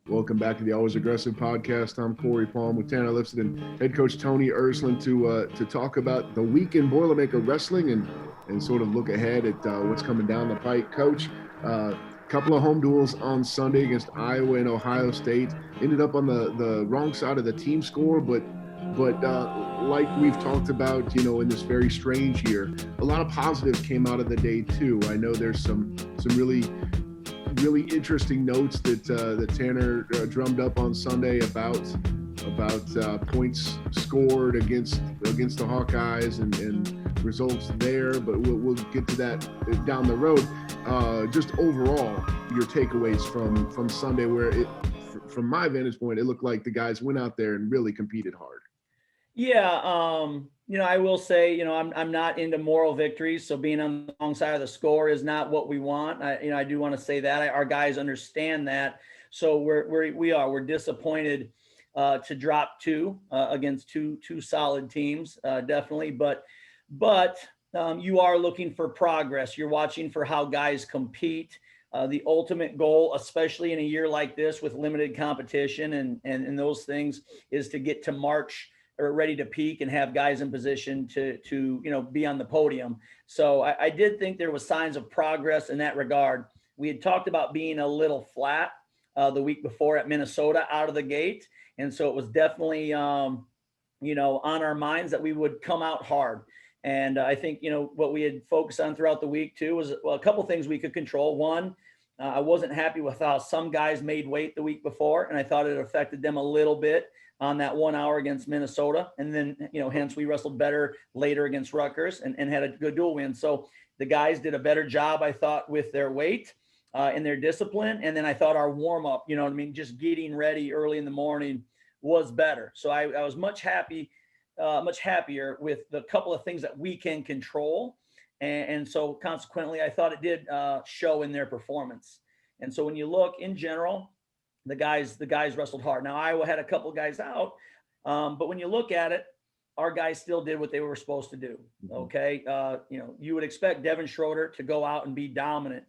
Welcome back to the Always Aggressive podcast. I'm Cory Palm with Tanner Lipsett and head coach Tony Ersland to talk about the week in Boilermaker wrestling and sort of look ahead at what's coming down the pike. Coach, couple of home duels on Sunday against Iowa and Ohio State. Ended up on the wrong side of the team score, but like we've talked about, in this very strange year, a lot of positives came out of the day too. I know there's some really interesting notes that Tanner drummed up on Sunday about points scored against the Hawkeyes and results there, but we'll get to that down the road. Just overall, your takeaways from Sunday, where from my vantage point, it looked like the guys went out there and really competed hard. Yeah, I will say, I'm not into moral victories, so being on the wrong side of the score is not what we want. I do want to say that our guys understand that. So we're disappointed to drop two against two solid teams, definitely. But you are looking for progress. You're watching for how guys compete. The ultimate goal, especially in a year like this with limited competition and those things, is to get to March or ready to peak and have guys in position to be on the podium. So I did think there was signs of progress in that regard. We had talked about being a little flat the week before at Minnesota out of the gate. And so it was definitely, on our minds that we would come out hard. And I think, what we had focused on throughout the week too was a couple things we could control. One, I wasn't happy with how some guys made weight the week before, and I thought it affected them a little bit on that 1 hour against Minnesota. And then, hence we wrestled better later against Rutgers and had a good dual win. So the guys did a better job, I thought, with their weight and their discipline. And then I thought our warm up, just getting ready early in the morning was better. So I was much happier with the couple of things that we can control. And so consequently, I thought it did show in their performance. And so when you look in general, the guys wrestled hard. Now, Iowa had a couple of guys out, but when you look at it, our guys still did what they were supposed to do. Okay. You would expect Devin Schroder to go out and be dominant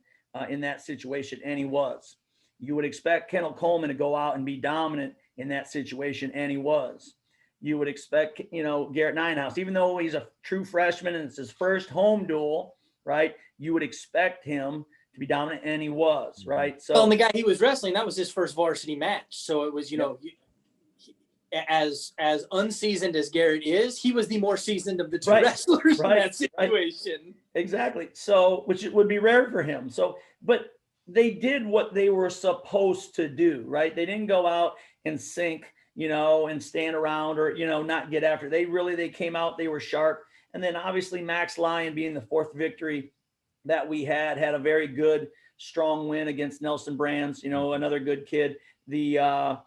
in that situation, and he was. You would expect Kendall Coleman to go out and be dominant in that situation, and he was. You would expect, Garrett Ninehouse, even though he's a true freshman and it's his first home duel, right? You would expect him to be dominant, and he was, right? So, and the guy he was wrestling, that was his first varsity match. So it was, as unseasoned as Garrett is, he was the more seasoned of the two wrestlers in that situation. Right. Exactly. So, which would be rare for him. So, but they did what they were supposed to do, right? They didn't go out and sink, and stand around or, not get after. They came out, they were sharp. And then obviously Max Lyon, being the fourth victory that we had a very good, strong win against Nelson Brands, another good kid. The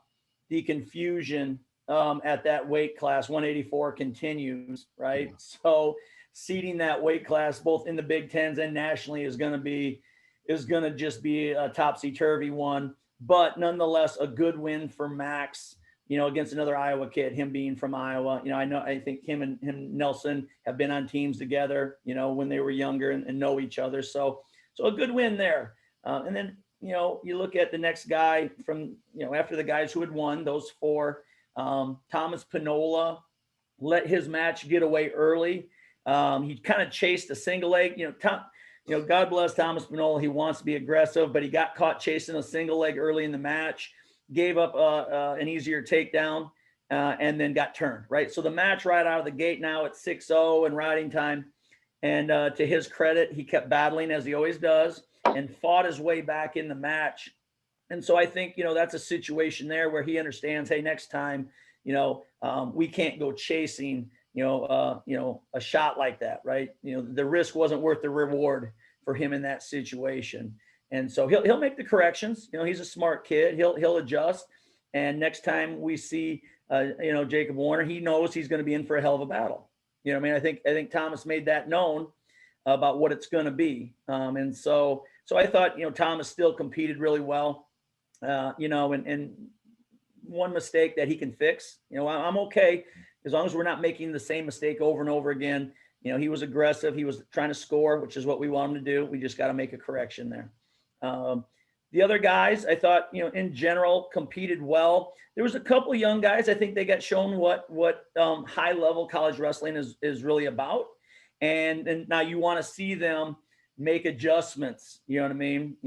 confusion at that weight class, 184, continues, right? So seeding that weight class, both in the Big Tens and nationally, is going to just be a topsy-turvy one. But nonetheless, a good win for Max, against another Iowa kid, him being from Iowa. I think him and Nelson have been on teams together, when they were younger and know each other. So a good win there. And then, you look at the next guy from, after the guys who had won, those four, Thomas Pinola let his match get away early. He kind of chased a single leg, God bless Thomas Pinola. He wants to be aggressive, but he got caught chasing a single leg early in the match. Gave up an easier takedown and then got turned, right? So the match right out of the gate now at 6-0 and riding time. And to his credit, he kept battling as he always does and fought his way back in the match. And so I think, that's a situation there where he understands, hey, next time, we can't go chasing, a shot like that, right? The risk wasn't worth the reward for him in that situation. And so he'll make the corrections. He's a smart kid. He'll adjust. And next time we see, Jacob Warner, he knows he's going to be in for a hell of a battle. I think Thomas made that known about what it's going to be. And so I thought, Thomas still competed really well, and one mistake that he can fix. I'm okay as long as we're not making the same mistake over and over again. He was aggressive. He was trying to score, which is what we want him to do. We just got to make a correction there. The other guys, I thought, in general, competed well. There was a couple of young guys. I think they got shown what high level college wrestling is really about. And now you want to see them make adjustments. You know what I mean?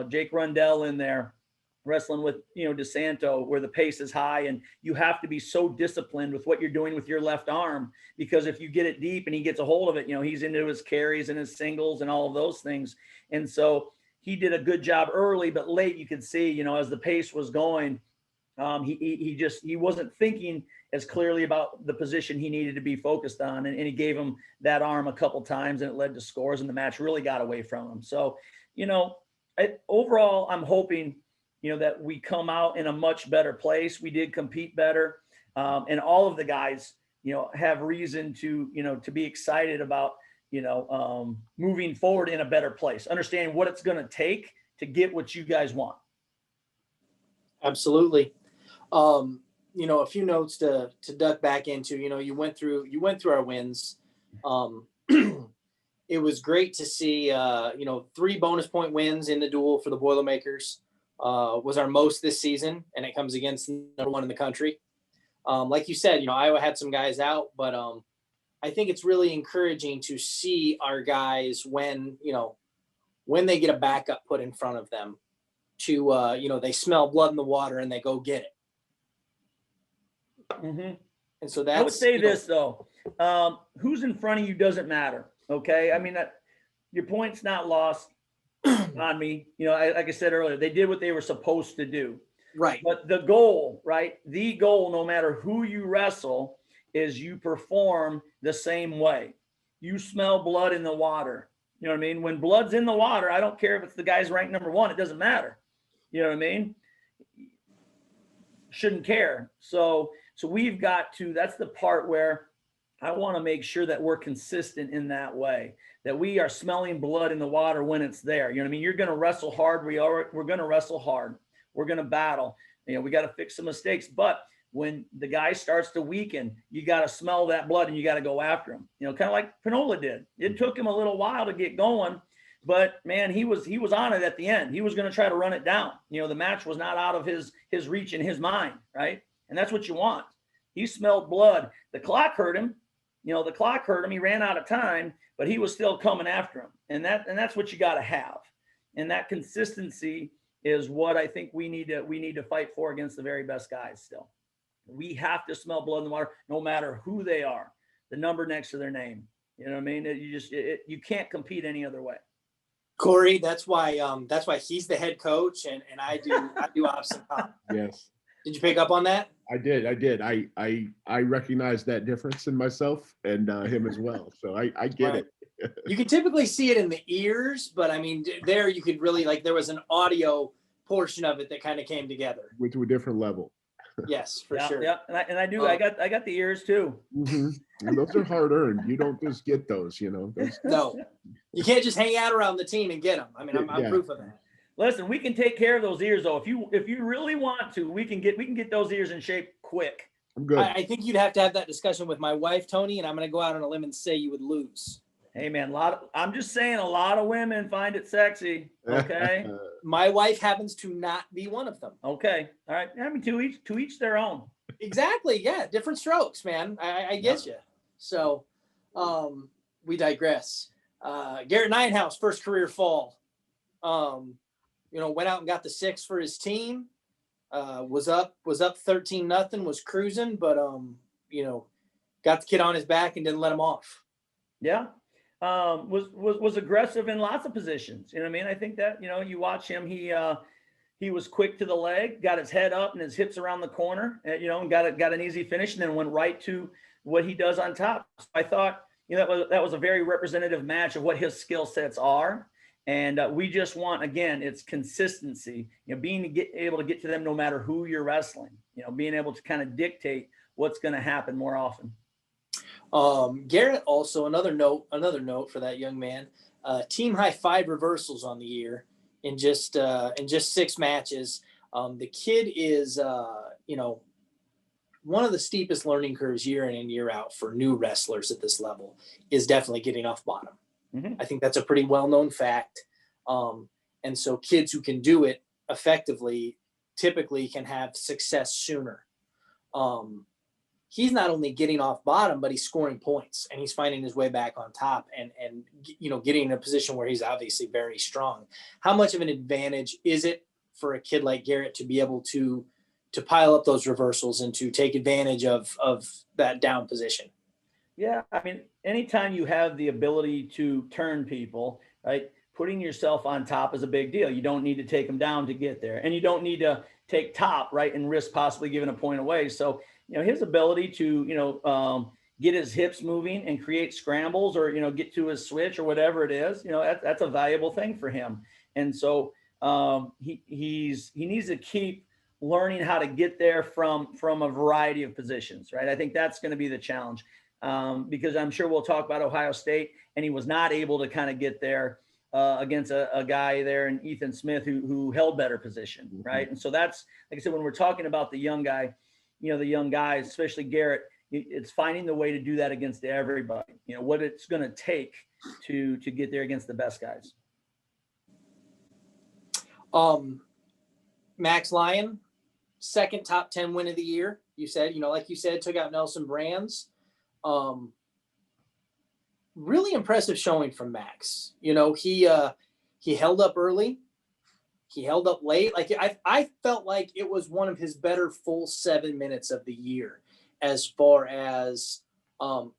Jake Rundell in there wrestling with, DeSanto, where the pace is high, and you have to be so disciplined with what you're doing with your left arm, because if you get it deep and he gets a hold of it, he's into his carries and his singles and all of those things. And so he did a good job early, but late you could see, as the pace was going, he wasn't thinking as clearly about the position he needed to be focused on. And he gave him that arm a couple times, and it led to scores, and the match really got away from him. So, overall, I'm hoping, that we come out in a much better place. We did compete better. And all of the guys, have reason to be excited about, moving forward in a better place, understanding what it's going to take to get what you guys want. Absolutely. A few notes to duck back into, you went through our wins. It was great to see, 3 bonus point wins in the duel for the Boilermakers. Was our most this season, and it comes against number 1 in the country. Like you said, Iowa had some guys out, but I think it's really encouraging to see our guys when they get a backup put in front of them to, they smell blood in the water and they go get it. Mm-hmm. And so that's, I would say this though, who's in front of you doesn't matter. Okay. I mean, your point's not lost on me. Like I said earlier, they did what they were supposed to do. Right. But the goal, no matter who you wrestle, is you perform the same way. You smell blood in the water. You know what I mean? When blood's in the water, I don't care if it's the guy's ranked number 1, it doesn't matter. You know what I mean? Shouldn't care. So we've got to, that's the part where I want to make sure that we're consistent in that way, that we are smelling blood in the water when it's there. You know what I mean? You're going to wrestle hard. We're going to wrestle hard. We're going to battle. We got to fix some mistakes. But when the guy starts to weaken, you got to smell that blood and you got to go after him. Kind of like Pinola did. It took him a little while to get going, but man, he was on it at the end. He was going to try to run it down. The match was not out of his reach in his mind, right? And that's what you want. He smelled blood. The clock hurt him. The clock hurt him. He ran out of time, but he was still coming after him. And that's what you got to have. And that consistency is what I think we need to fight for against the very best guys still. We have to smell blood in the water, no matter who they are, the number next to their name. You know what I mean? You can't compete any other way. Cory, that's why he's the head coach and I do ops and top. Yes. Did you pick up on that? I did. I recognize that difference in myself and him as well. So I get it. You can typically see it in the ears, but I mean, there you could really, there was an audio portion of it that kind of came together. Went to a different level. Yes, for sure. Yeah, and I do. I got the ears too. Mm-hmm. And those are hard earned. You don't just get those. No, you can't just hang out around the team and get them. I mean, I'm proof of that. Listen, we can take care of those ears though. If you really want to, we can get those ears in shape quick. I'm good. I think you'd have to have that discussion with my wife, Tony, and I'm going to go out on a limb and say you would lose. Hey man, I'm just saying, a lot of women find it sexy. Okay. My wife happens to not be one of them. Okay. All right. I mean, to each their own. Exactly. Yeah. Different strokes, man. I get you. So, we digress. Garrett Ninehouse, first career fall. Went out and got the 6 for his team. Was up 13-0, was cruising, but got the kid on his back and didn't let him off. Yeah. Was aggressive in lots of positions. You know what I mean? I think that, you watch him, he was quick to the leg, got his head up and his hips around the corner, and got an easy finish, and then went right to what he does on top. So I thought, that was a very representative match of what his skill sets are. And we just want, again, it's consistency, being able to get to them no matter who you're wrestling, being able to kind of dictate what's going to happen more often. Garrett also, another note for that young man, team high 5 reversals on the year in just 6 matches. The kid is, one of the steepest learning curves year in and year out for new wrestlers at this level is definitely getting off bottom. Mm-hmm. I think that's a pretty well-known fact. And so kids who can do it effectively typically can have success sooner. He's not only getting off bottom, but he's scoring points and he's finding his way back on top and getting in a position where he's obviously very strong. How much of an advantage is it for a kid like Garrett to be able to pile up those reversals and to take advantage of that down position? Yeah, I mean, anytime you have the ability to turn people, right, putting yourself on top is a big deal. You don't need to take them down to get there, and you don't need to take top, right, and risk possibly giving a point away. So, his ability to, get his hips moving and create scrambles or, get to his switch or whatever it is, that's a valuable thing for him. And so he needs to keep learning how to get there from a variety of positions, right? I think that's going to be the challenge. Because I'm sure we'll talk about Ohio State, and he was not able to kind of get there against a guy there in Ethan Smith who held better position, right? And so that's, like I said, when we're talking about the young guy, the young guys, especially Garrett, it's finding the way to do that against everybody, what it's going to take to get there against the best guys. Max Lyon, second top 10 win of the year. You said, like you said, took out Nelson Brands. Really impressive showing from Max. He held up early. He held up late. Like I felt like it was one of his better full 7 minutes of the year, as far as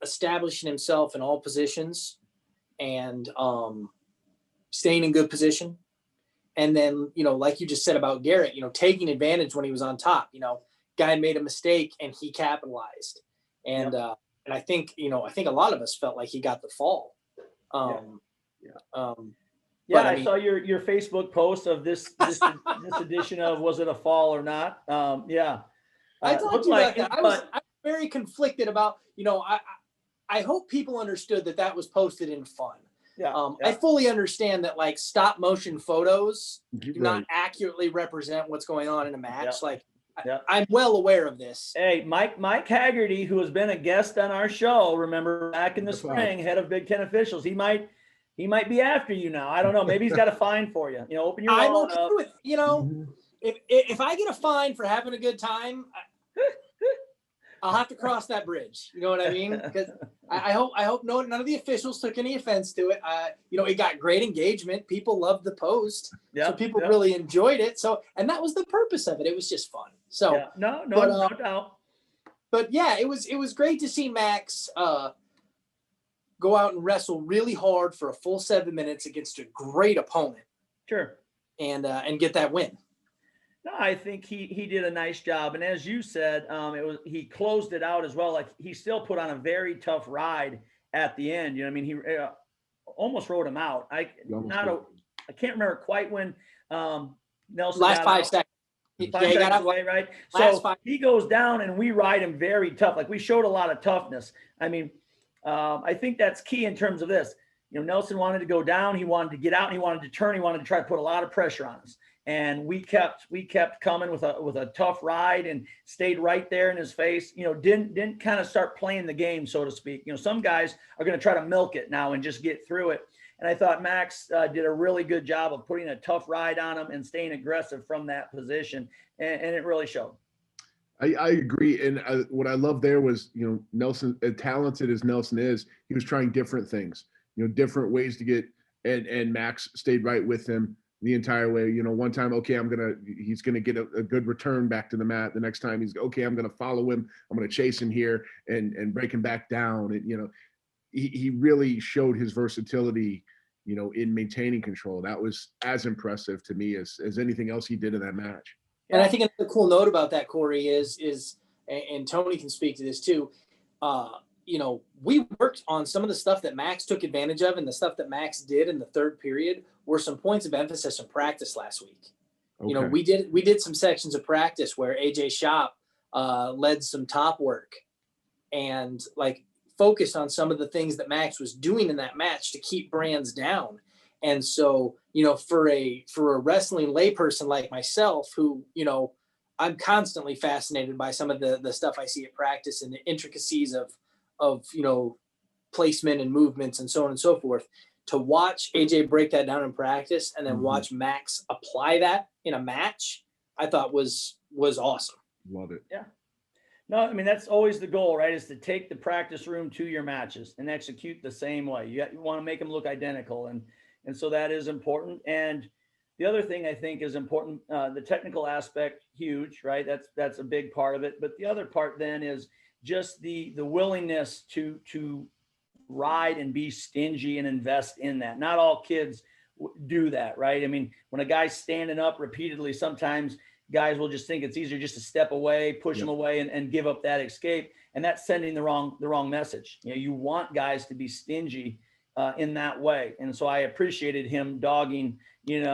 establishing himself in all positions and staying in good position. And then, like you just said about Garrett, taking advantage when he was on top. Guy made a mistake and he capitalized. And and I think a lot of us felt like he got the fall. I saw your Facebook post of this edition of Was It a Fall or Not? I talked to you about that. I was very conflicted about, I hope people understood that was posted in fun. I fully understand that like stop motion photos do not accurately represent what's going on in a match. I'm well aware of this. Hey, Mike Haggerty, who has been a guest on our show, remember back in the spring, head of Big Ten officials, he might be after you now. I don't know. Maybe he's got a fine for you. Open your I'm wallet okay up. with, if I get a fine for having a good time, I'll have to cross that bridge. You know what I mean? Because I hope none of the officials took any offense to it. It got great engagement. People loved the post. So people really enjoyed it. So, and that was the purpose of it. It was just fun. So no doubt. But yeah, it was great to see Max go out and wrestle really hard for a full 7 minutes against a great opponent. Sure. And get that win. No, I think he did a nice job. And as you said, he closed it out as well. Like he still put on a very tough ride at the end. He almost rode him out. I can't remember quite when Nelson last 5 seconds. He got out away, right? So he goes down and we ride him very tough. Like we showed a lot of toughness. I think that's key in terms of this. Nelson wanted to go down. He wanted to get out and he wanted to turn. He wanted to try to put a lot of pressure on us. And we kept coming with a tough ride and stayed right there in his face. Didn't kind of start playing the game, so to speak. Some guys are going to try to milk it now and just get through it. And I thought Max did a really good job of putting a tough ride on him and staying aggressive from that position, and it really showed. I agree, and what I love there was Nelson, as talented as Nelson is, he was trying different things, different ways to get, and Max stayed right with him the entire way. One time, he's gonna get a good return back to the mat. The next time I'm gonna follow him. I'm gonna chase him here and break him back down. And he really showed his versatility, in maintaining control. That was as impressive to me as anything else he did in that match. And I think another cool note about that, Cory, is and Tony can speak to this too. We worked on some of the stuff that Max took advantage of, and the stuff that Max did in the third period were some points of emphasis in practice last week. Okay. We did some sections of practice where AJ Shop led some top work and focused on some of the things that Max was doing in that match to keep Brands down. And so, for a wrestling layperson like myself, who, I'm constantly fascinated by some of the stuff I see at practice and the intricacies of placement and movements and so on and so forth, to watch AJ break that down in practice and then watch Max apply that in a match, I thought was awesome. Love it. Yeah. No, I mean, that's always the goal, right? Is to take the practice room to your matches and execute the same way. You want to make them look identical. And so that is important. And the other thing I think is important, the technical aspect, huge, right? That's a big part of it. But the other part then is just the willingness to ride and be stingy and invest in that. Not all kids do that, right? I mean, when a guy's standing up repeatedly, sometimes guys will just think it's easier just to step away, push them away and give up that escape. And that's sending the wrong message. You know, you want guys to be stingy in that way. And so I appreciated him dogging, it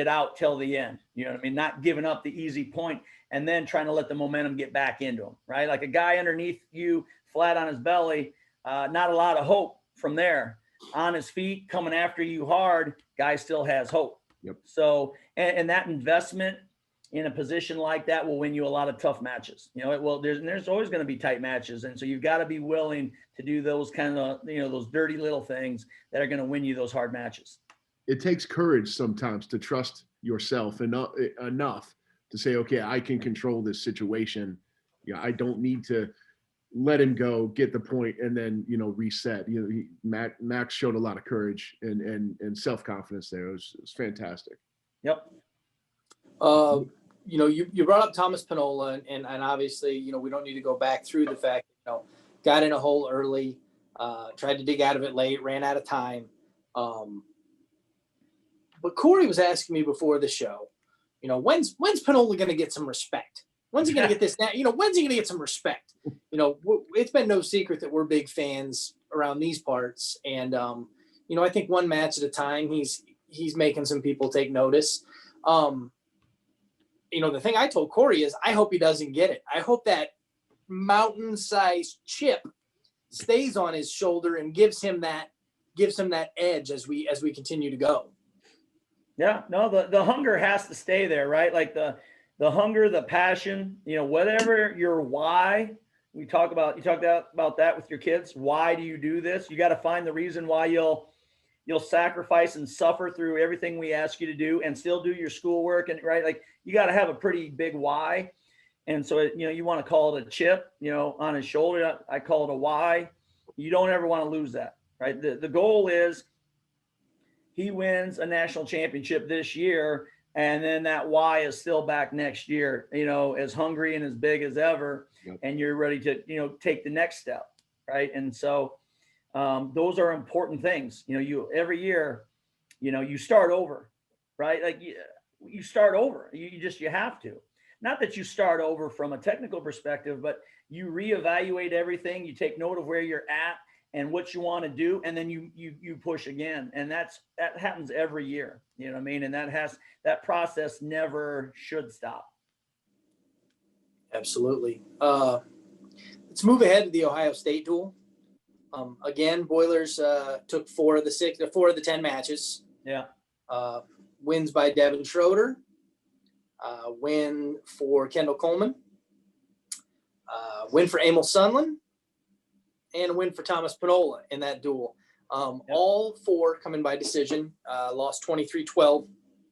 out till the end, you know what I mean? Not giving up the easy point and then trying to let the momentum get back into him, right? Like a guy underneath you flat on his belly, not a lot of hope from there. On his feet, coming after you hard, guy still has hope. Yep. So, and that investment in a position like that will win you a lot of tough matches. You know, it will. There's always going to be tight matches, and so you've got to be willing to do those kind of, those dirty little things that are going to win you those hard matches. It takes courage sometimes to trust yourself enough to say, okay, I can control this situation. Yeah, I don't need to let him go, get the point, and then reset. Max showed a lot of courage and self-confidence there. It was fantastic. Yep. You brought up Thomas Pinola, and obviously, we don't need to go back through the fact, got in a hole early, tried to dig out of it late, ran out of time. But Cory was asking me before the show, when's Pinola going to get some respect? When's he going to get this? When's he going to get some respect? It's been no secret that we're big fans around these parts. And, I think one match at a time, he's making some people take notice. The thing I told Cory is I hope he doesn't get it. I hope that mountain-sized chip stays on his shoulder and gives him that edge as we continue to go. Yeah, no, the hunger has to stay there, right? Like the hunger, the passion, whatever your why. You talk about that with your kids. Why do you do this? You got to find the reason why you'll sacrifice and suffer through everything we ask you to do and still do your schoolwork. And right, like you got to have a pretty big why. And so, you want to call it a chip, on his shoulder. I call it a why. You don't ever want to lose that, right? The goal is he wins a national championship this year. And then that why is still back next year, as hungry and as big as ever. Yep. And you're ready to, take the next step. Right. And so those are important things. You every year, you start over, right? Like you start over. You have to. Not that you start over from a technical perspective, but you reevaluate everything. You take note of where you're at and what you want to do, and then you push again. And that happens every year. You know what I mean? And that process never should stop. Absolutely. Let's move ahead to the Ohio State duel. Again, Boilers took 4 of the 10 matches. Yeah. Wins by Devin Schroder. Win for Kendall Coleman. Win for Emil Sundlin. And a win for Thomas Pinola in that duel. All 4 coming by decision, lost 23-12,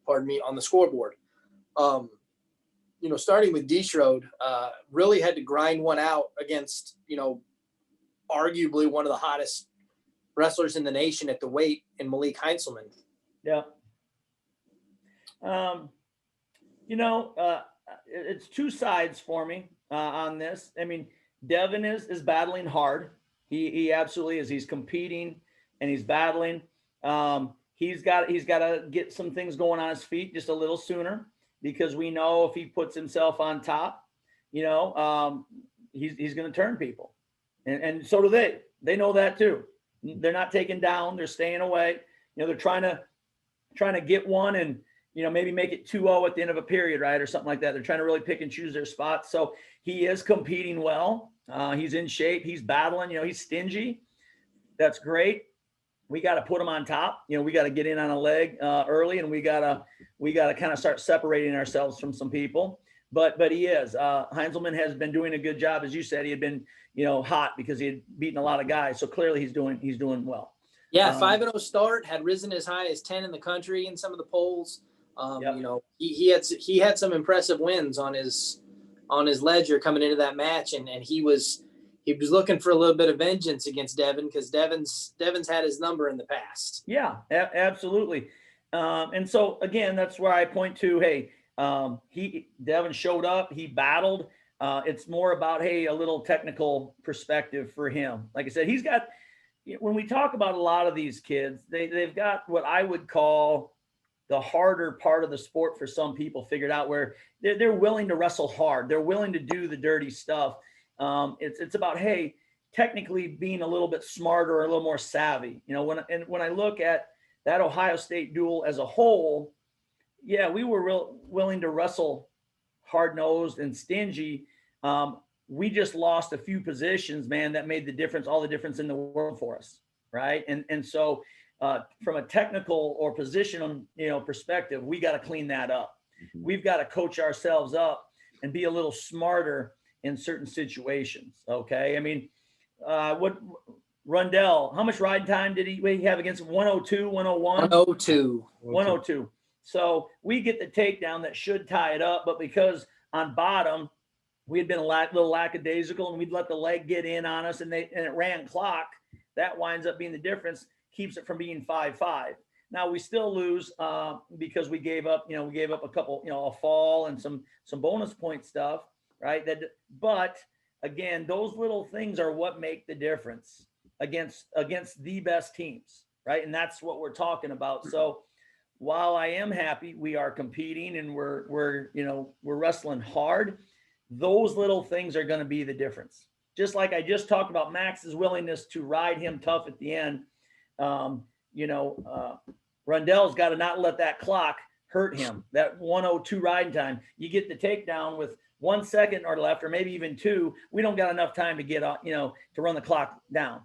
on the scoreboard. Starting with D-Schroed, really had to grind one out against, arguably one of the hottest wrestlers in the nation at the weight in Malik Heinzelman. Yeah. It's two sides for me on this. I mean, Devin is battling hard. He absolutely is. He's competing and he's battling. He's got to get some things going on his feet just a little sooner, because we know if he puts himself on top, he's going to turn people. And so do they. They know that too. They're not taken down. They're staying away. They're trying to get one and, maybe make it 2-0 at the end of a period, right? Or something like that. They're trying to really pick and choose their spots. So he is competing well. He's in shape. He's battling, he's stingy. That's great. We got to put him on top. We got to get in on a leg early, and we got to kind of start separating ourselves from some people. But he is. Heinzelman has been doing a good job. As you said, he had been, hot because he had beaten a lot of guys. So clearly he's doing well. Yeah, 5-0 start, had risen as high as 10 in the country in some of the polls. Yep. You know, he had some impressive wins on his ledger coming into that match, and he was looking for a little bit of vengeance against Devin, because Devin's had his number in the past. Yeah, absolutely. And so again, that's where I point to, hey, Devin showed up, he battled. It's more about, hey, a little technical perspective for him. Like I said, he's got, when we talk about a lot of these kids, they've got what I would call the harder part of the sport for some people figured out, where they're willing to wrestle hard. They're willing to do the dirty stuff. It's about, hey, technically being a little bit smarter or a little more savvy. You know, when I look at that Ohio State duel as a whole, yeah, we were willing to wrestle hard-nosed and stingy. We just lost a few positions, man, that made the difference, all the difference in the world for us, right? And so from a technical or position, perspective, we got to clean that up. Mm-hmm. We've got to coach ourselves up and be a little smarter in certain situations, okay? I mean, what Rundell, how much ride time did he have against 102, 101? 102. So we get the takedown that should tie it up, but because on bottom, we had been a little lackadaisical, and we'd let the leg get in on us, and it ran clock. That winds up being the difference, keeps it from being 5-5. Now we still lose because we gave up a couple, a fall and some bonus point stuff, right? But again, those little things are what make the difference against the best teams, right? And that's what we're talking about. So while I am happy we are competing and we're wrestling hard, those little things are going to be the difference. Just like I just talked about Max's willingness to ride him tough at the end. Rundell's got to not let that clock hurt him. That 102 riding time, you get the takedown with 1 second or left, or maybe even 2. We don't got enough time to get to run the clock down.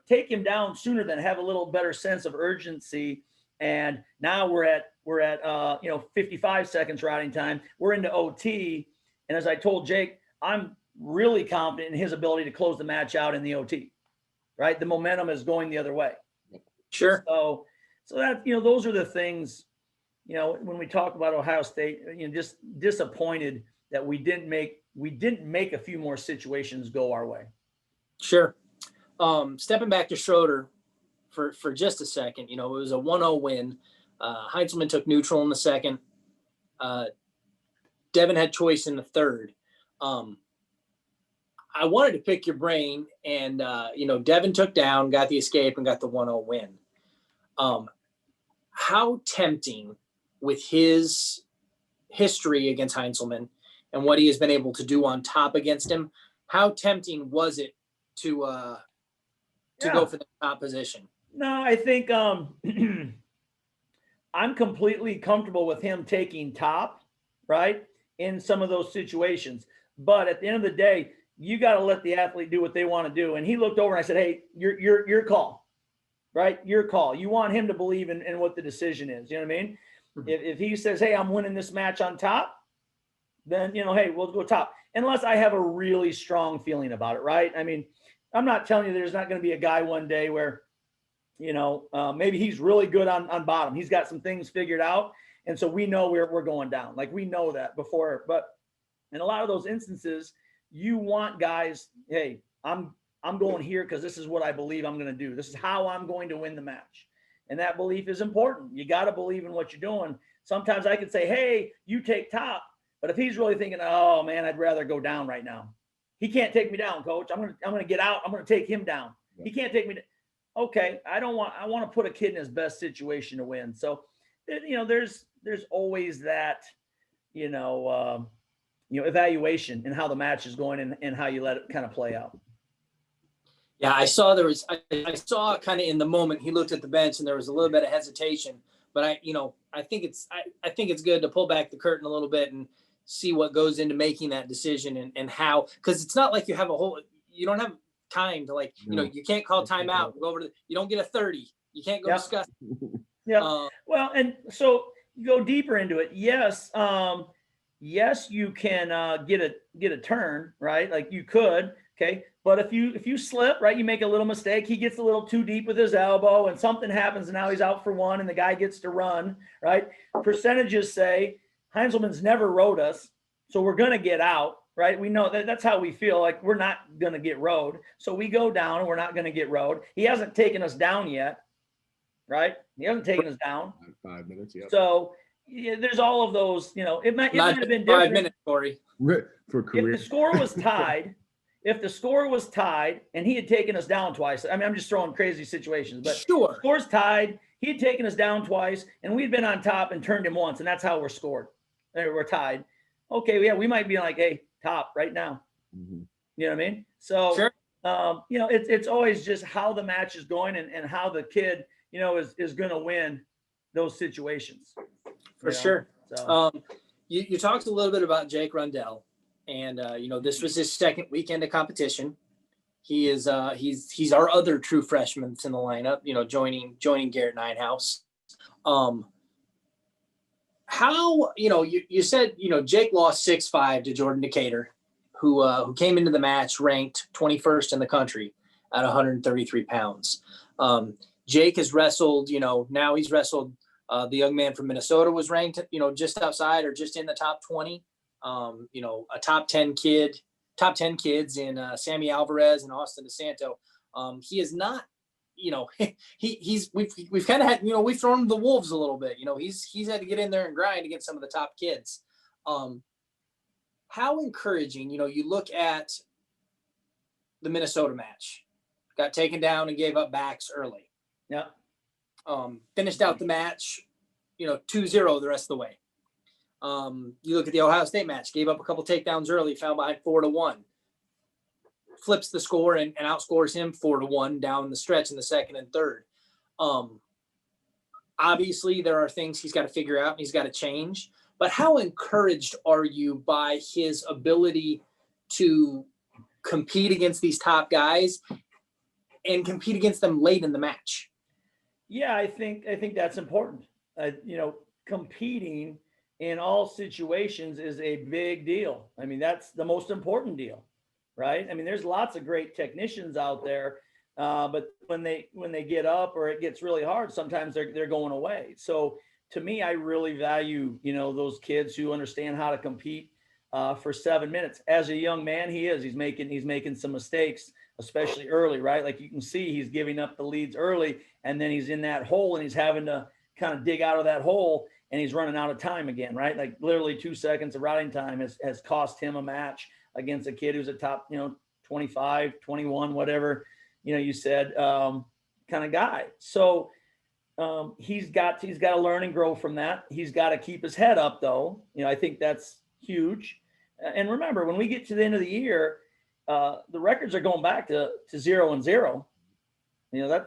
Take him down sooner than have a little better sense of urgency. And now we're at 55 seconds riding time. We're into OT. And as I told Jake, I'm really confident in his ability to close the match out in the OT, right? The momentum is going the other way. Sure. So that, those are the things, when we talk about Ohio State, just disappointed that we didn't make a few more situations go our way. Sure. Stepping back to Schroder for just a second, it was a 1-0 win. Heinzelman took neutral in the second. Devin had choice in the third. I wanted to pick your brain, and Devin took down, got the escape, and got the 1-0 win. How tempting, with his history against Heinzelman and what he has been able to do on top against him, how tempting was it to go for the top position? No, I think I'm completely comfortable with him taking top, right, in some of those situations. But at the end of the day, you got to let the athlete do what they want to do. And he looked over and I said, hey, your call, right? Your call. You want him to believe in what the decision is. You know what I mean? Mm-hmm. If he says, hey, I'm winning this match on top, then, hey, we'll go top. Unless I have a really strong feeling about it, right? I mean, I'm not telling you there's not going to be a guy one day where, maybe he's really good on bottom. He's got some things figured out. And so we know we're going down. Like, we know that before. But in a lot of those instances, you want guys, hey, I'm going here because this is what I believe I'm going to do. This is how I'm going to win the match. And that belief is important. You got to believe in what you're doing. Sometimes I could say, hey, you take top. But if he's really thinking, oh, man, I'd rather go down right now. He can't take me down, coach. I'm going to get out. I'm going to take him down. Yeah. He can't take me down. Okay, I want to put a kid in his best situation to win. So, there's always that, evaluation in how the match is going and how you let it kind of play out. Yeah, I saw kind of in the moment he looked at the bench and there was a little bit of hesitation, but I think it's good to pull back the curtain a little bit and see what goes into making that decision and how, because it's not like you don't have time to you can't call timeout, go over you don't get a 30, you can't go discuss. Yeah. Well, and so you go deeper into it. Yes, you can get a turn, right? Like you could, Okay. But if you slip, right, you make a little mistake, he gets a little too deep with his elbow and something happens and now he's out for one and the guy gets to run, right? Percentages say Heinzelman's never rode us, so we're going to get out, right? We know that's how we feel, like we're not going to get rode. So we go down and we're not going to get rode. He hasn't taken us down yet, right? He hasn't taken us down. 5 minutes, yeah. So yeah, there's all of those, it might have been different. 5 minutes, Cory. For career. If the score was tied and he had taken us down twice, I mean, I'm just throwing crazy situations, but sure. Score's tied, he had taken us down twice and we'd been on top and turned him once, and that's how we're scored. We're tied. Okay, yeah, we might be like, hey, top right now. Mm-hmm. You know what I mean? So, sure. It's always just how the match is going and how the kid, is going to win those situations. For sure. So. You talked a little bit about Jake Rundell, and this was his second weekend of competition. He is he's our other true freshman that's in the lineup. Joining Garrett Ninehouse. How you said Jake lost 6-5 to Jordan Decatur, who came into the match ranked 21st in the country at 133 pounds. Jake has wrestled. Now he's wrestled. The young man from Minnesota was ranked, just outside or just in the top 20. A top 10 kids in Sammy Alvarez and Austin DeSanto. He is not, we've kind of had, we've thrown him to the wolves a little bit. He's had to get in there and grind against some of the top kids. How encouraging, you look at the Minnesota match, got taken down and gave up backs early. Yeah. Finished out the match, 2-0 the rest of the way. You look at the Ohio State match, gave up a couple takedowns early, found behind 4-1, flips the score and outscores him 4-1 down the stretch in the second and third. Obviously there are things he's got to figure out and he's got to change, but how encouraged are you by his ability to compete against these top guys and compete against them late in the match? Yeah, I think that's important. Competing in all situations is a big deal. I mean, that's the most important deal, right? I mean, there's lots of great technicians out there, but when they get up or it gets really hard, sometimes they're going away. So to me, I really value those kids who understand how to compete for 7 minutes. As a young man, he's making some mistakes, especially early, right? Like you can see he's giving up the leads early, and then he's in that hole and he's having to kind of dig out of that hole, and he's running out of time again, right? Like literally 2 seconds of riding time has cost him a match against a kid who's a top, 25, 21, whatever, you said, kind of guy. So he's got to learn and grow from that. He's got to keep his head up though. I think that's huge. And remember, when we get to the end of the year, the records are going back to 0-0.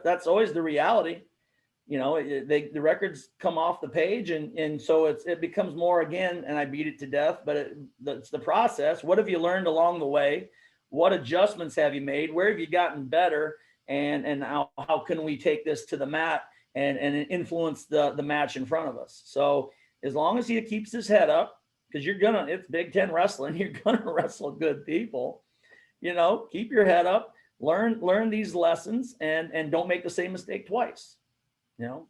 That's always the reality. The records come off the page, and so it becomes more again, and I beat it to death, but it's the process. What have you learned along the way? What adjustments have you made? Where have you gotten better? And how can we take this to the mat and influence the match in front of us? So as long as he keeps his head up, because it's Big Ten wrestling, you're gonna wrestle good people. Keep your head up, learn these lessons, and don't make the same mistake twice.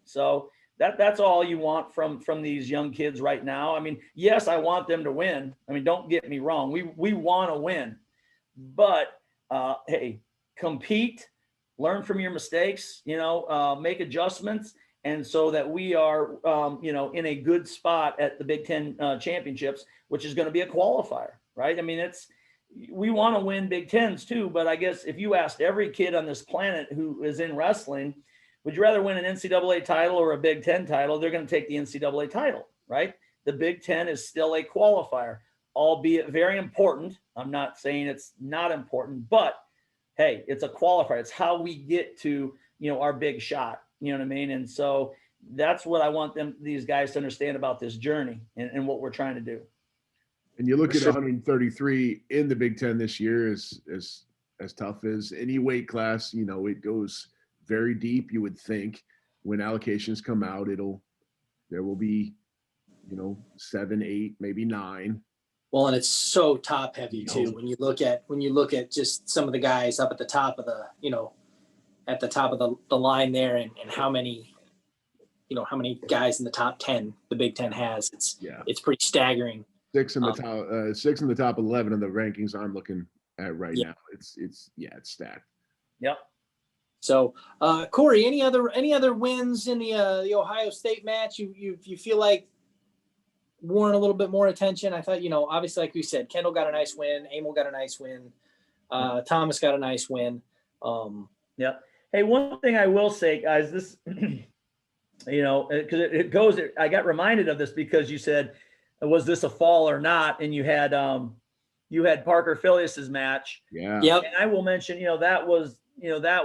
So that's all you want from these young kids right now. I mean, yes, I want them to win. I mean, don't get me wrong. We want to win, but hey, compete, learn from your mistakes, make adjustments. And so that we are, in a good spot at the Big Ten championships, which is going to be a qualifier, right? I mean, we want to win Big Tens too, but I guess if you asked every kid on this planet who is in wrestling, would you rather win an NCAA title or a Big Ten title? They're going to take the NCAA title, right? The Big Ten is still a qualifier, albeit very important. I'm not saying it's not important, but hey, it's a qualifier. It's how we get to, our big shot. You know what I mean? And so that's what I want these guys to understand about this journey and what we're trying to do. And you look at 133 in the Big Ten this year is as tough as any weight class. It goes very deep. You would think when allocations come out, there will be, 7, 8, maybe 9. Well, and it's so top heavy too. When you look at just some of the guys up at the top of the, at the top of the line there, and how many guys in the top 10 the Big Ten has. It's pretty staggering. Six in the top 11 of the rankings I'm looking at right now. It's stacked. Yep. So, Cory, any other wins in the Ohio State match you feel like warrant a little bit more attention? I thought, obviously, like we said, Kendall got a nice win, Emil got a nice win, Thomas got a nice win. Yeah. Hey, one thing I will say, guys, this, because I got reminded of this because you said, was this a fall or not? And you had Parker Filius's match. Yeah. Yep. And I will mention, that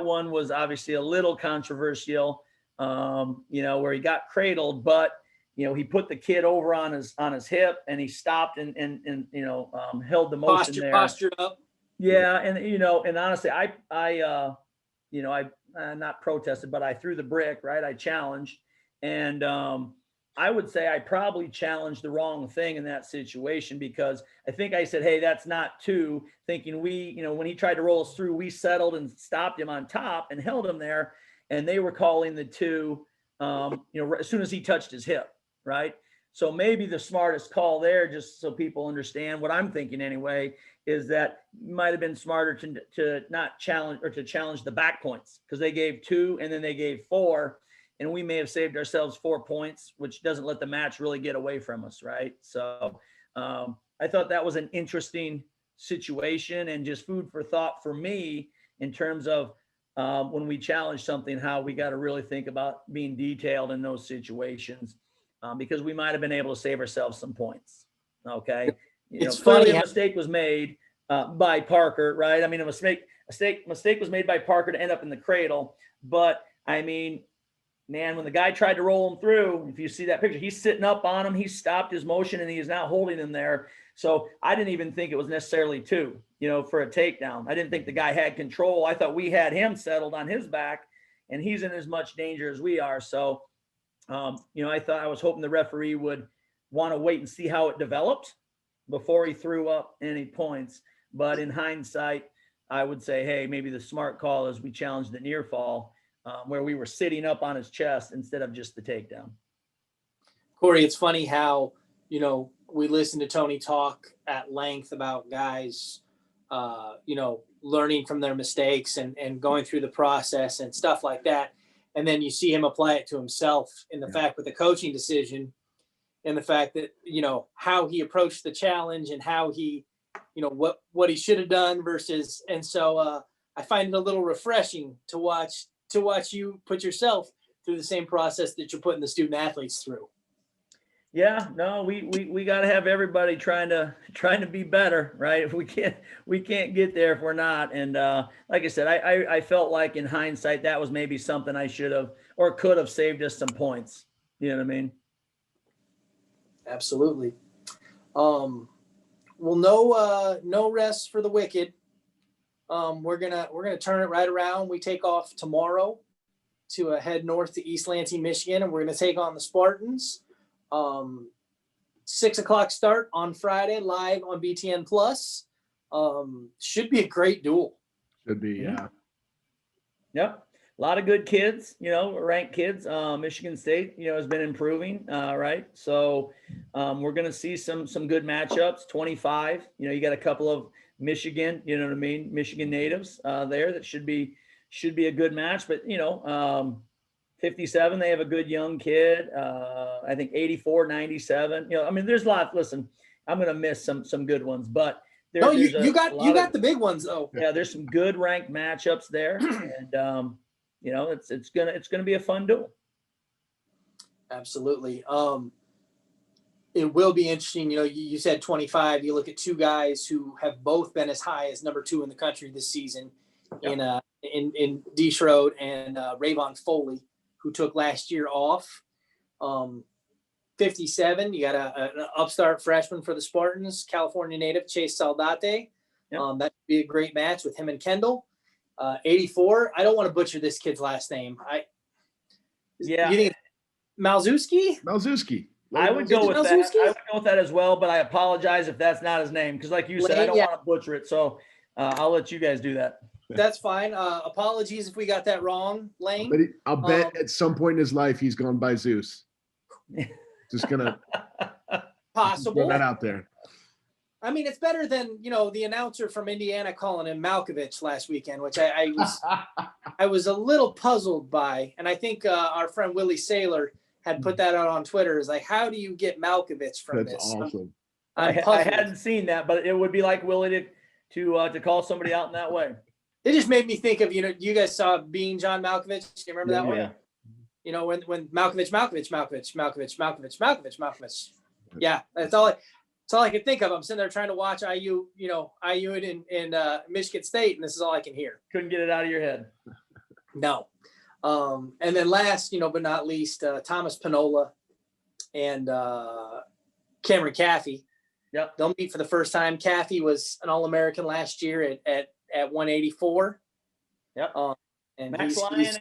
one was obviously a little controversial, where he got cradled, but he put the kid over on his hip and he stopped and held the motion there. Postured up. Yeah. And, and honestly, I not protested, but I threw the brick, right? I challenged. And I would say I probably challenged the wrong thing in that situation, because I think I said, hey, that's not two, thinking when he tried to roll us through, we settled and stopped him on top and held him there. And they were calling the two, as soon as he touched his hip, right? So maybe the smartest call there, just so people understand what I'm thinking anyway, is that it might have been smarter to not challenge, or to challenge the back points, because they gave 2 and then they gave 4, and we may have saved ourselves 4 points, which doesn't let the match really get away from us, right? So I thought that was an interesting situation and just food for thought for me in terms of when we challenge something, how we got to really think about being detailed in those situations, because we might have been able to save ourselves some points. Okay. It's funny. A mistake was made by Parker, right? I mean, a mistake was made by Parker to end up in the cradle. But I mean, man, when the guy tried to roll him through, if you see that picture, he's sitting up on him. He stopped his motion and he is now holding him there. So I didn't even think it was necessarily 2, for a takedown. I didn't think the guy had control. I thought we had him settled on his back, and he's in as much danger as we are. So, I was hoping the referee would want to wait and see how it developed before he threw up any points. But in hindsight, I would say, hey, maybe the smart call is we challenged the near fall, where we were sitting up on his chest instead of just the takedown. Cory, it's funny how, we listen to Tony talk at length about guys, learning from their mistakes and going through the process and stuff like that. And then you see him apply it to himself in the fact with the coaching decision, and the fact that, how he approached the challenge and how he, what he should have done versus. And so I find it a little refreshing to watch you put yourself through the same process that you're putting the student athletes through. Yeah, no, we got to have everybody trying to be better, right? If we can't get there if we're not. And like I said, I felt like in hindsight, that was maybe something I should have or could have saved us some points. You know what I mean? Absolutely. Well, no rest for the wicked. We're gonna turn it right around. We take off tomorrow to head north to East Lansing, Michigan, and we're gonna take on the Spartans. 6 o'clock start on Friday, live on BTN Plus. Should be a great duel. Should be, yeah. Yep. A lot of good kids, ranked kids. Michigan State, has been improving, right? So we're going to see some good matchups. 25, you got a couple of Michigan, Michigan natives there that should be a good match. But 57, they have a good young kid. I think 84, 97. There's a lot. Listen, I'm going to miss some good ones, but you got the big ones though. Yeah, there's some good ranked matchups there, and it's gonna be a fun duel. Absolutely. It will be interesting. You said 25. You look at 2 guys who have both been as high as number 2 in the country this season, in D. Schroder and Rayvon Foley, who took last year off. 57, you got an upstart freshman for the Spartans, California native Chase Saldate. That would be a great match with him and Kendall. 84, I don't want to butcher this kid's last name. You think Malzewski? Malzewski. I would go with that. I would go with that as well, but I apologize if that's not his name, because like you said, I don't want to butcher it. So I'll let you guys do that. That's fine. Apologies if we got that wrong, Lane. But I'll bet at some point in his life he's gone by Zeus. Just gonna possible. Throw that out there. I mean, it's better than, the announcer from Indiana calling him Malkovich last weekend, which I was a little puzzled by. And I think our friend Willie Saylor had put that out on Twitter. Is like, how do you get Malkovich from this? That's awesome. I hadn't seen that, but it would be like Willie to call somebody out in that way. It just made me think of, you guys saw Being John Malkovich. You remember that one? Yeah. When Malkovich. Yeah, that's all I can think of. I'm sitting there trying to watch IU in Michigan State, and this is all I can hear. Couldn't get it out of your head. No. And then last, but not least, Thomas Pinola and Cameron Caffey. Yep. They'll meet for the first time. Caffey was an All-American last year at 184. Yep. And Max Lyon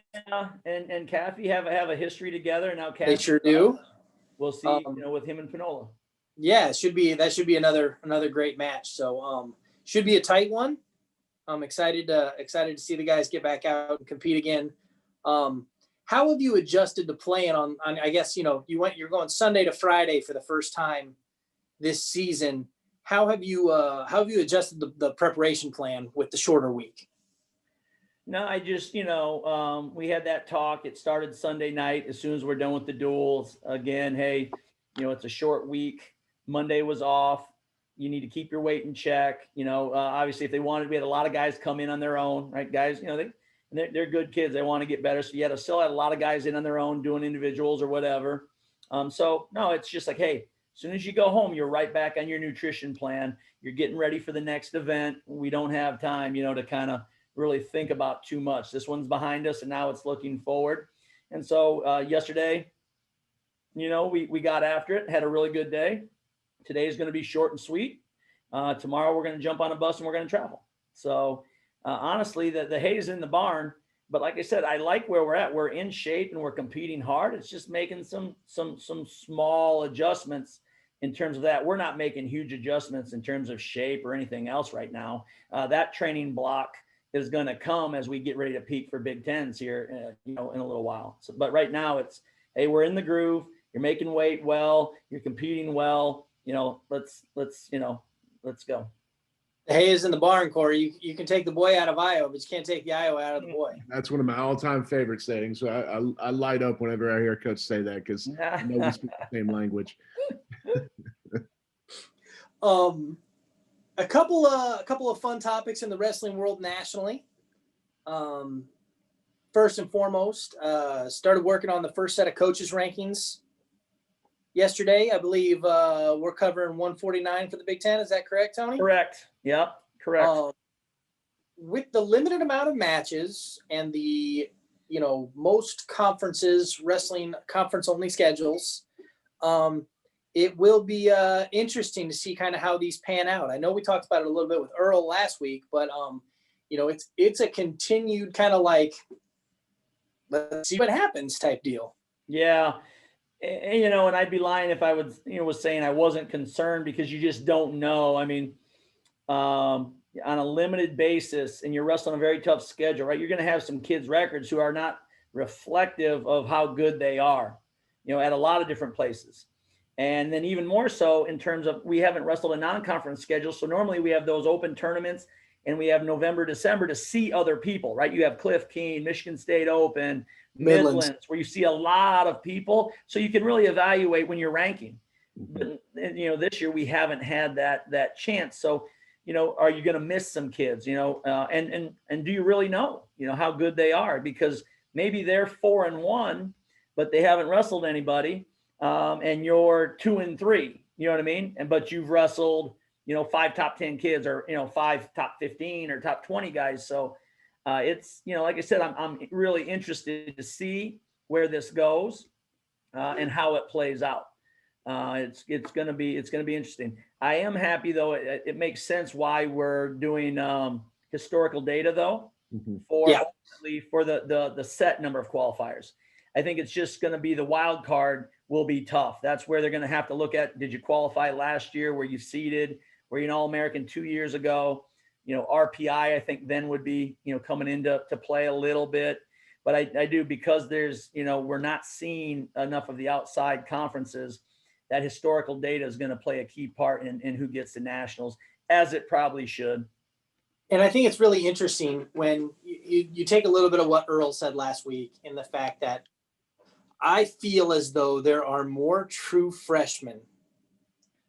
and Caffey have a history together. Now Caffey, they sure do. We'll see, with him and Pinola. Yeah, that should be another great match. So should be a tight one. I'm excited to see the guys get back out and compete again. How have you adjusted to playing on I guess, you're going Sunday to Friday for the first time this season. How have you adjusted the preparation plan with the shorter week? No, I just, we had that talk. It started Sunday night. As soon as we're done with the duels, again, hey, it's a short week. Monday was off. You need to keep your weight in check. Obviously, if they wanted, we had a lot of guys come in on their own, right? Guys, they're good kids. They want to get better. So you still had a lot of guys in on their own doing individuals or whatever. So no, it's just like, hey, as soon as you go home, you're right back on your nutrition plan. You're getting ready for the next event. We don't have time, to kind of really think about too much. This one's behind us, and now it's looking forward. And so yesterday, we got after it, had a really good day. Today is going to be short and sweet. Tomorrow we're going to jump on a bus and we're going to travel. So honestly, the hay is in the barn. But like I said, I like where we're at. We're in shape and we're competing hard. It's just making some small adjustments in terms of that. We're not making huge adjustments in terms of shape or anything else right now. That training block is going to come as we get ready to peak for Big Tens here, in a little while. So, but right now it's, hey, we're in the groove. You're making weight well. You're competing well. Let's go. The hay is in the barn, Cory. You can take the boy out of Iowa, but you can't take the Iowa out of the boy. That's one of my all-time favorite sayings. So I light up whenever I hear Coach say that, because I know we speak the same language. A couple of fun topics in the wrestling world nationally. First and foremost, started working on the first set of coaches rankings yesterday. I believe we're covering 149 for the Big Ten. Is that correct, Tony? Correct. Yep. Correct. With the limited amount of matches and the, most conferences, wrestling conference only schedules, it will be interesting to see kind of how these pan out. I know we talked about it a little bit with Earl last week, but it's a continued kind of like, let's see what happens type deal. Yeah. And I'd be lying if I was saying I wasn't concerned, because you just don't know. I mean, on a limited basis, and you're wrestling a very tough schedule, right? You're going to have some kids' records who are not reflective of how good they are, at a lot of different places. And then even more so in terms of, we haven't wrestled a non-conference schedule. So normally we have those open tournaments, and we have November, December to see other people, right? You have Cliff Keen, Michigan State Open, Midlands, where you see a lot of people. So you can really evaluate when you're ranking. But, this year we haven't had that chance. So, are you going to miss some kids, and do you really know, how good they are? Because maybe they're 4-1, but they haven't wrestled anybody. And you're 2-3, you know what I mean? But you've wrestled, 5 top 10 kids, or, 5 top 15 or top 20 guys. So it's, like I said, I'm really interested to see where this goes and how it plays out. It's going to be interesting. I am happy though. It makes sense why we're doing historical data though, for the set number of qualifiers. I think it's just going to be the wild card will be tough. That's where they're going to have to look at, did you qualify last year? Were you seeded? Were you an All-American 2 years ago? RPI, I think then would be, coming into play a little bit. But I do, because there's, we're not seeing enough of the outside conferences, that historical data is going to play a key part in who gets the nationals, as it probably should. And I think it's really interesting when you take a little bit of what Earl said last week, in the fact that I feel as though there are more true freshmen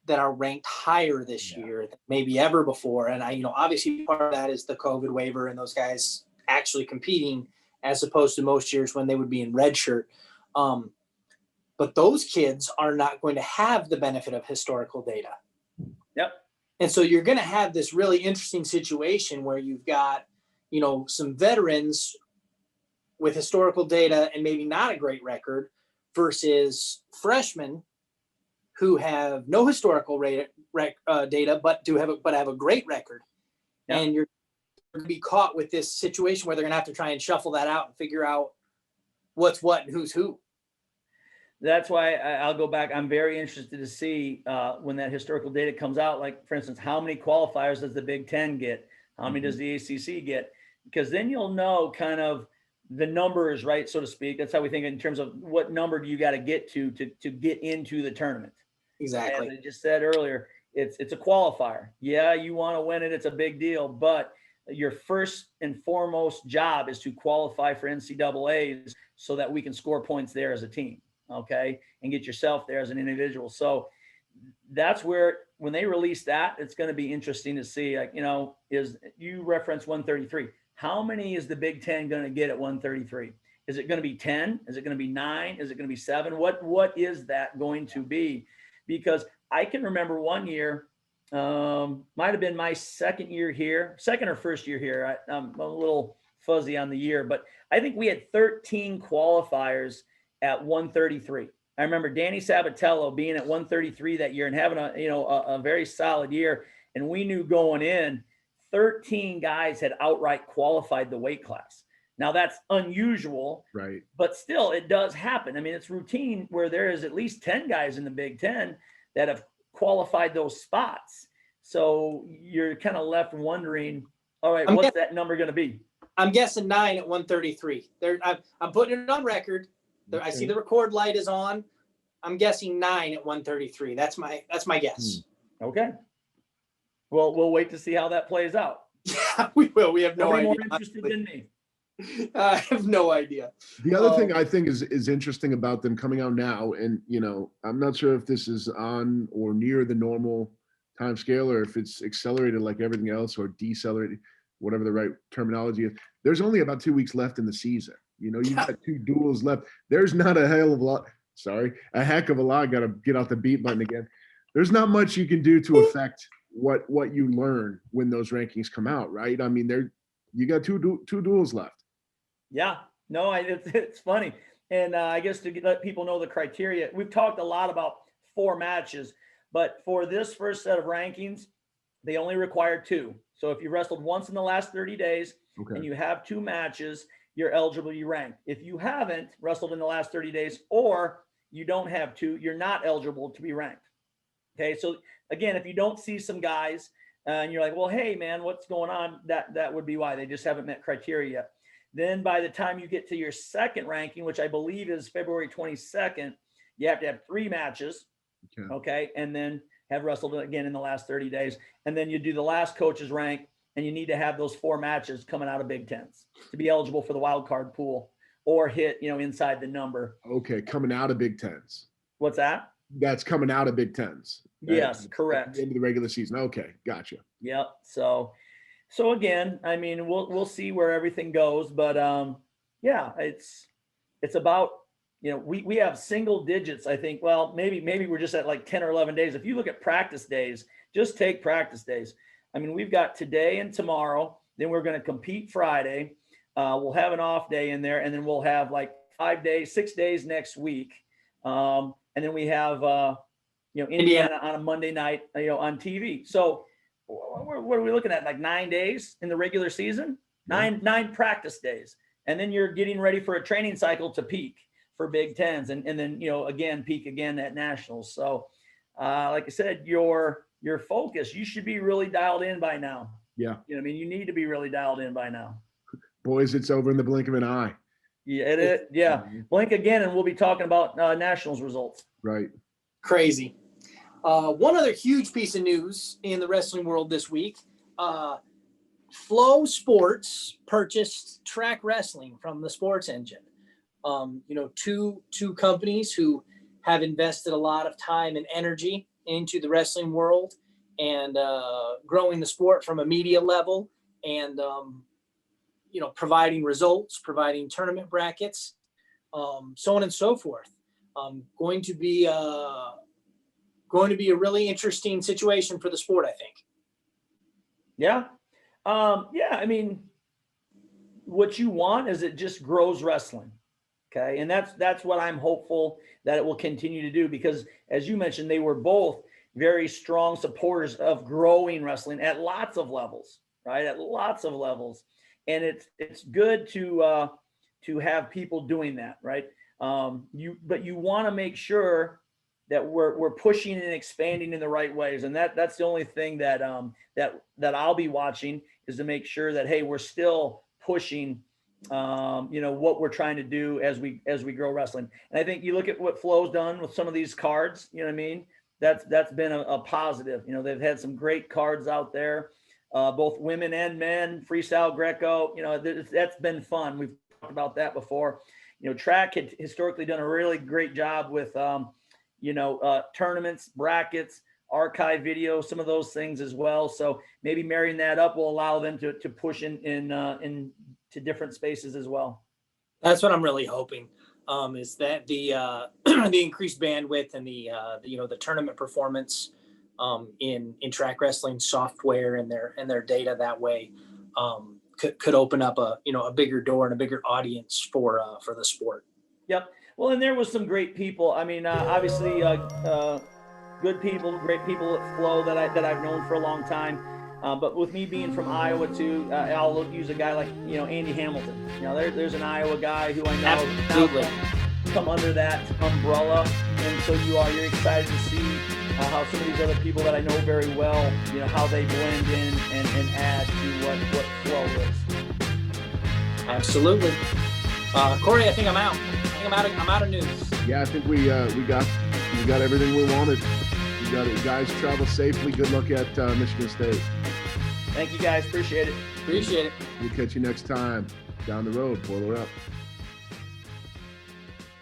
that are ranked higher this year than maybe ever before. And obviously part of that is the COVID waiver and those guys actually competing, as opposed to most years when they would be in red shirt. But those kids are not going to have the benefit of historical data. Yep. And so you're going to have this really interesting situation where you've got, some veterans with historical data and maybe not a great record, versus freshmen who have no historical data, but have a great record. Yep. And you're going to be caught with this situation where they're going to have to try and shuffle that out and figure out what's what and who's who. That's why I'll go back. I'm very interested to see when that historical data comes out, like, for instance, how many qualifiers does the Big Ten get? How many does the ACC get? Because then you'll know kind of the numbers, right, so to speak. That's how we think in terms of what number do you got to get to get into the tournament. Exactly. As I just said earlier, it's a qualifier. Yeah, you want to win it. It's a big deal. But your first and foremost job is to qualify for NCAAs so that we can score points there as a team. Okay, and get yourself there as an individual. So that's where, when they release that, it's going to be interesting to see, like, is, you reference 133. How many is the Big Ten going to get at 133? Is it going to be 10? Is it going to be 9? Is it going to be 7? What is that going to be? Because I can remember one year, might have been my second or first year here. I'm a little fuzzy on the year, but I think we had 13 qualifiers at 133. I remember Danny Sabatello being at 133 that year and having a very solid year. And we knew going in, 13 guys had outright qualified the weight class. Now that's unusual, right? But still, it does happen. I mean, it's routine where there is at least 10 guys in the Big Ten that have qualified those spots. So you're kind of left wondering, all right, what's that number going to be? I'm guessing 9 at 133. I'm putting it on record. I see the record light is on. I'm guessing 9 at 133. That's my guess. Okay. Well, we'll wait to see how that plays out. Yeah, we will. We have no idea. More interested than me. I have no idea. The other thing I think is interesting about them coming out now, and I'm not sure if this is on or near the normal time scale, or if it's accelerated like everything else, or decelerated, whatever the right terminology is. There's only about 2 weeks left in the season. You've got 2 duels left. There's not a heck of a lot. Got to get out the beat button again. There's not much you can do to affect what you learn when those rankings come out, right? I mean, you got two duels left. Yeah, no, it's funny. And I guess to let people know the criteria, we've talked a lot about 4 matches, but for this first set of rankings, they only require 2. So if you wrestled once in the last 30 days and you have 2 matches, you're eligible to be ranked. If you haven't wrestled in the last 30 days, or you don't have 2, you're not eligible to be ranked. Okay. So again, if you don't see some guys and you're like, well, hey man, what's going on? That would be why. They just haven't met criteria yet. Then by the time you get to your second ranking, which I believe is February 22nd, you have to have 3 matches. Okay. And then have wrestled again in the last 30 days. And then you do the last coach's rank, and you need to have those 4 matches coming out of Big Tens to be eligible for the wild card pool or hit, inside the number. Okay. Coming out of Big Tens. What's that? That's coming out of Big Tens. Yes, correct. At the end of the regular season. Okay. Gotcha. Yep. So again, I mean, we'll see where everything goes, but yeah, it's about, we have single digits. I think, well, maybe we're just at like 10 or 11 days. If you look at practice days, just take practice days. I mean, we've got today and tomorrow, then we're going to compete Friday. We'll have an off day in there, and then we'll have like 6 days next week. And then we have, Indiana on a Monday night, on TV. So what are we looking at? Like 9 days in the regular season, nine practice days. And then you're getting ready for a training cycle to peak for Big Tens, and then, you know, again, peak again at nationals. So like I said, your focus, you should be really dialed in by now. Yeah. You know what I mean? You need to be really dialed in by now. Boys, it's over in the blink of an eye. Yeah, it is. Yeah. Blink again, and we'll be talking about nationals results. Right. Crazy. One other huge piece of news in the wrestling world this week, Flow Sports purchased TrackWresting from the Sports Engine. You know, two companies who have invested a lot of time and energy into the wrestling world and growing the sport from a media level and, you know, providing results, providing tournament brackets, so on and so forth. Going to be a really interesting situation for the sport, I think. Yeah. Yeah. I mean, what you want is it just grows wrestling. Okay. And that's what I'm hopeful that it will continue to do, because as you mentioned, they were both very strong supporters of growing wrestling at lots of levels, right? At lots of levels. And it's good to have people doing that, right? But you want to make sure that we're pushing and expanding in the right ways. And that's the only thing that I'll be watching, is to make sure that, hey, we're still pushing, you know, what we're trying to do as we grow wrestling. And I think you look at what Flow's done with some of these cards, you know what I mean? That's been a positive. You know, they've had some great cards out there, both women and men, freestyle, Greco, you know, that's been fun. We've talked about that before. You know, track had historically done a really great job with, you know, tournaments, brackets, archive video, some of those things as well. So maybe marrying that up will allow them to push in to different spaces as well. That's what I'm really hoping, is that the the increased bandwidth and the you know, the tournament performance in TrackWresting software and their data that way could open up a bigger door and a bigger audience for the sport. Yep. Well, and there was some great people. I mean, obviously, good people, great people at Flow that I've known for a long time. But with me being from Iowa too, I'll use a guy like, you know, Andy Hamilton. You know, there's an Iowa guy who I know Absolutely come under that umbrella, and so you're excited to see how some of these other people that I know very well, you know, how they blend in and add to what Flow is. Absolutely. Cory, I think I'm out. I'm out of news. Yeah, I think we got everything we wanted. You got it. Guys, travel safely. Good luck at Michigan State. Thank you, guys. Appreciate it. Appreciate it. We'll catch you next time down the road. Boiler up.